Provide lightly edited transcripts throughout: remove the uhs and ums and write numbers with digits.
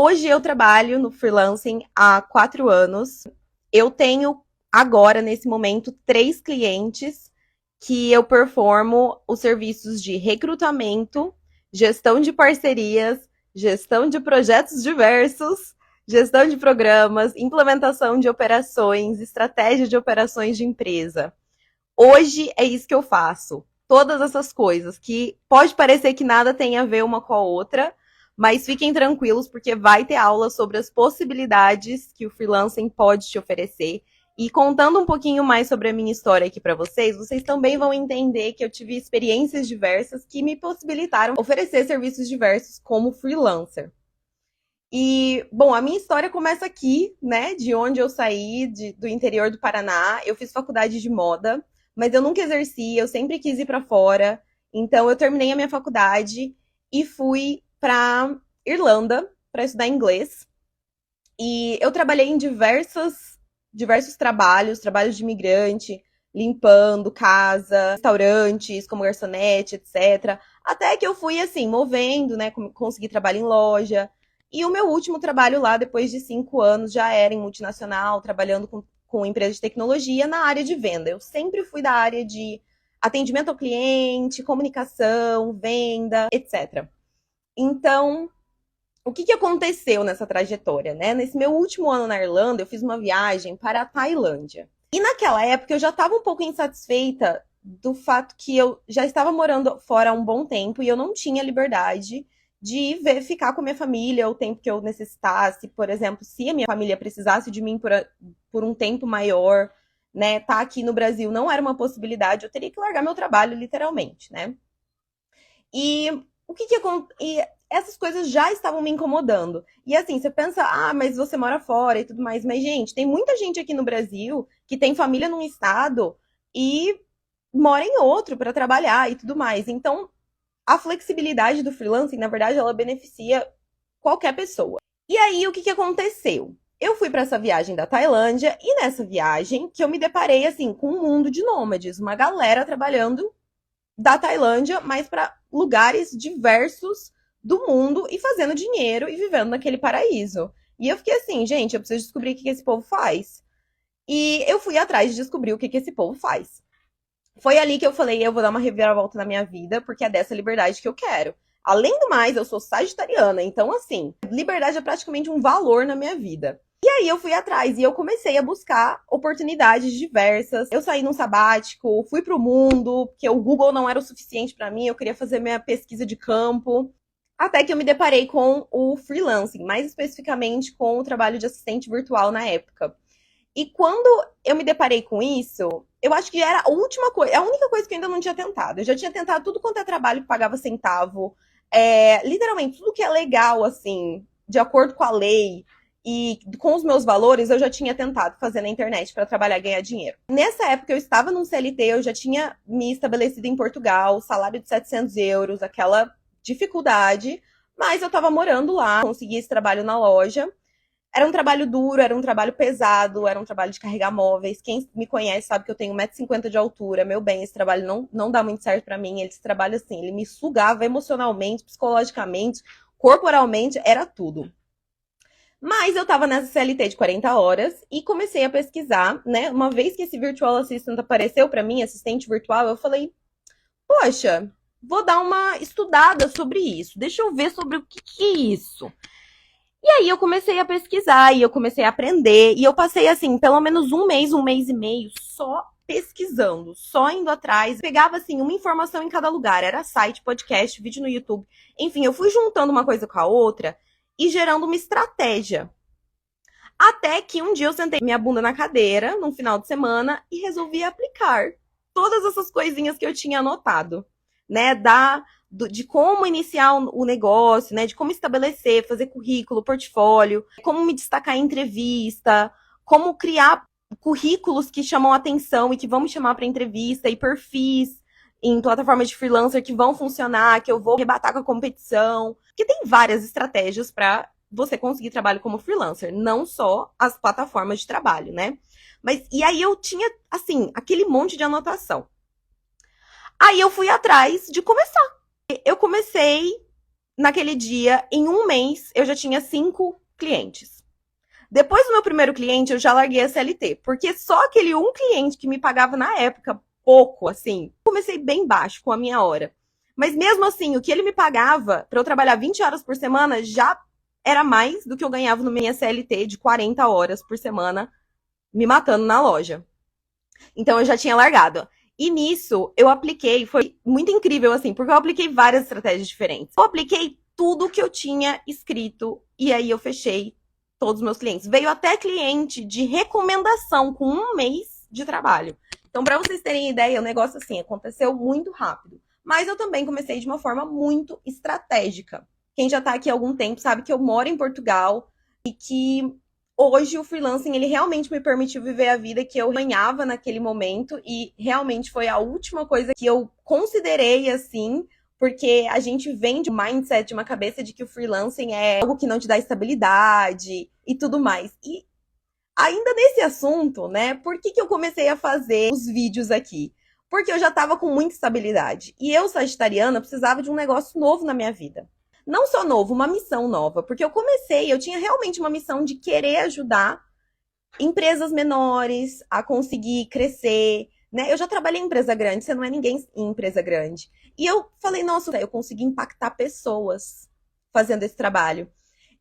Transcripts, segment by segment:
Hoje eu trabalho no freelancing há 4 anos. Eu tenho agora, nesse momento, 3 clientes que eu performo os serviços de recrutamento, gestão de parcerias, gestão de projetos diversos, gestão de programas, implementação de operações, estratégia de operações de empresa. Hoje é isso que eu faço. Todas essas coisas que pode parecer que nada tem a ver uma com a outra, mas fiquem tranquilos porque vai ter aula sobre as possibilidades que o freelancing pode te oferecer. E contando um pouquinho mais sobre a minha história aqui para vocês, vocês também vão entender que eu tive experiências diversas que me possibilitaram oferecer serviços diversos como freelancer. E, bom, a minha história começa aqui, né, de onde eu saí, do interior do Paraná. Eu fiz faculdade de moda, mas eu nunca exerci, eu sempre quis ir para fora. Então, eu terminei a minha faculdade e fui para Irlanda para estudar inglês. E eu trabalhei em diversos trabalhos de imigrante, limpando casa, restaurantes, como garçonete, etc. Até que eu fui, assim, movendo, né, consegui trabalho em loja. E o meu último trabalho lá, depois de 5 anos, já era em multinacional, trabalhando com empresa de tecnologia na área de venda. Eu sempre fui da área de atendimento ao cliente, comunicação, venda, etc. Então, o que aconteceu nessa trajetória, né? Nesse meu último ano na Irlanda, eu fiz uma viagem para a Tailândia. E naquela época eu já estava um pouco insatisfeita do fato que eu já estava morando fora há um bom tempo e eu não tinha liberdade de ficar com a minha família o tempo que eu necessitasse. Por exemplo, se a minha família precisasse de mim por um tempo maior, né? Tá aqui no Brasil não era uma possibilidade, eu teria que largar meu trabalho, literalmente, né? E o que acontece? Essas coisas já estavam me incomodando. E assim, você pensa, mas você mora fora e tudo mais. Mas, gente, tem muita gente aqui no Brasil que tem família num estado e mora em outro para trabalhar e tudo mais. Então, a flexibilidade do freelancing, na verdade, ela beneficia qualquer pessoa. E aí, o que aconteceu? Eu fui para essa viagem da Tailândia e nessa viagem que eu me deparei, assim, com um mundo de nômades. Uma galera trabalhando da Tailândia, mas para lugares diversos do mundo e fazendo dinheiro e vivendo naquele paraíso. E eu fiquei assim, gente, eu preciso descobrir o que esse povo faz. E eu fui atrás de descobrir o que esse povo faz. Foi ali que eu falei, eu vou dar uma reviravolta na minha vida, porque é dessa liberdade que eu quero. Além do mais, eu sou sagitariana, então assim, liberdade é praticamente um valor na minha vida. E aí eu fui atrás e eu comecei a buscar oportunidades diversas. Eu saí num sabático, fui pro mundo, porque o Google não era o suficiente para mim, eu queria fazer minha pesquisa de campo. Até que eu me deparei com o freelancing, mais especificamente com o trabalho de assistente virtual na época. E quando eu me deparei com isso, eu acho que era a última coisa, a única coisa que eu ainda não tinha tentado. Eu já tinha tentado tudo quanto é trabalho que pagava centavo, literalmente tudo que é legal, assim, de acordo com a lei e com os meus valores, eu já tinha tentado fazer na internet para trabalhar e ganhar dinheiro. Nessa época eu estava num CLT, eu já tinha me estabelecido em Portugal, salário de 700 euros, aquela dificuldade, mas eu estava morando lá, consegui esse trabalho na loja. Era um trabalho duro, era um trabalho pesado, era um trabalho de carregar móveis. Quem me conhece sabe que eu tenho 1,50 m de altura. Meu bem, esse trabalho não dá muito certo pra mim. Esse trabalho, assim, ele me sugava emocionalmente, psicologicamente, corporalmente, era tudo. Mas eu tava nessa CLT de 40 horas e comecei a pesquisar, né? Uma vez que esse Virtual Assistant apareceu pra mim, assistente virtual, eu falei, poxa, vou dar uma estudada sobre isso. Deixa eu ver sobre o que é isso. E aí eu comecei a pesquisar e eu comecei a aprender. E eu passei, assim, pelo menos um mês e meio, só pesquisando, só indo atrás. Pegava, assim, uma informação em cada lugar. Era site, podcast, vídeo no YouTube. Enfim, eu fui juntando uma coisa com a outra e gerando uma estratégia. Até que um dia eu sentei minha bunda na cadeira, num final de semana, e resolvi aplicar todas essas coisinhas que eu tinha anotado, né? De como iniciar o negócio, né? De como estabelecer, fazer currículo, portfólio, como me destacar em entrevista, como criar currículos que chamam atenção e que vão me chamar para entrevista, e perfis em plataformas de freelancer que vão funcionar, que eu vou rebatar com a competição. Porque tem várias estratégias para você conseguir trabalho como freelancer, não só as plataformas de trabalho, né? Mas, e aí eu tinha, assim, aquele monte de anotação. Aí eu fui atrás de começar. Eu comecei naquele dia, em um mês, eu já tinha 5 clientes. Depois do meu primeiro cliente, eu já larguei a CLT, porque só aquele um cliente que me pagava na época pouco, assim, comecei bem baixo com a minha hora. Mas mesmo assim, o que ele me pagava para eu trabalhar 20 horas por semana já era mais do que eu ganhava no minha CLT de 40 horas por semana, me matando na loja. Então eu já tinha largado. E nisso eu apliquei, foi muito incrível assim, porque eu apliquei várias estratégias diferentes. Eu apliquei tudo que eu tinha escrito e aí eu fechei todos os meus clientes. Veio até cliente de recomendação com um mês de trabalho. Então, para vocês terem ideia, o negócio assim aconteceu muito rápido. Mas eu também comecei de uma forma muito estratégica. Quem já está aqui há algum tempo sabe que eu moro em Portugal e que hoje o freelancing ele realmente me permitiu viver a vida que eu ganhava naquele momento e realmente foi a última coisa que eu considerei assim, porque a gente vem de um mindset, de uma cabeça de que o freelancing é algo que não te dá estabilidade e tudo mais. E ainda nesse assunto, né, por que eu comecei a fazer os vídeos aqui? Porque eu já estava com muita estabilidade. E eu, sagitariana, precisava de um negócio novo na minha vida. Não só novo, uma missão nova. Porque eu tinha realmente uma missão de querer ajudar empresas menores a conseguir crescer, né? Eu já trabalhei em empresa grande, você não é ninguém em empresa grande. E eu falei, nossa, eu consegui impactar pessoas fazendo esse trabalho.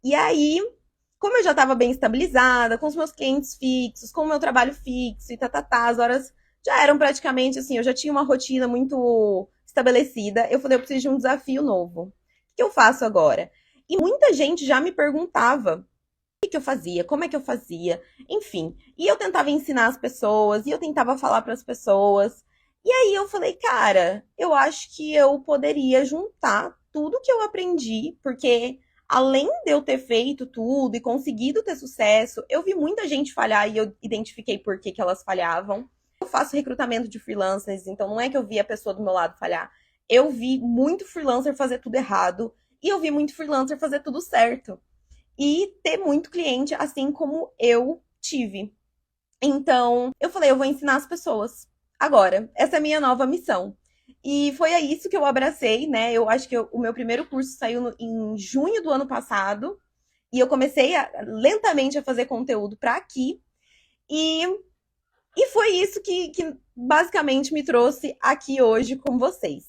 E aí, como eu já estava bem estabilizada, com os meus clientes fixos, com o meu trabalho fixo e as horas já eram praticamente assim, eu já tinha uma rotina muito estabelecida. Eu falei, eu preciso de um desafio novo. O que eu faço agora? E muita gente já me perguntava o que eu fazia, como é que eu fazia, enfim. E eu tentava ensinar as pessoas, e eu tentava falar para as pessoas. E aí eu falei, cara, eu acho que eu poderia juntar tudo que eu aprendi, porque além de eu ter feito tudo e conseguido ter sucesso, eu vi muita gente falhar e eu identifiquei por que elas falhavam. Eu faço recrutamento de freelancers, então não é que eu vi a pessoa do meu lado falhar. Eu vi muito freelancer fazer tudo errado e eu vi muito freelancer fazer tudo certo e ter muito cliente, assim como eu tive. Então, eu falei, eu vou ensinar as pessoas. Agora, essa é a minha nova missão. E foi a isso que eu abracei, né? Eu acho que o meu primeiro curso saiu em junho do ano passado. E eu comecei lentamente a fazer conteúdo para aqui. E, e foi isso que basicamente me trouxe aqui hoje com vocês.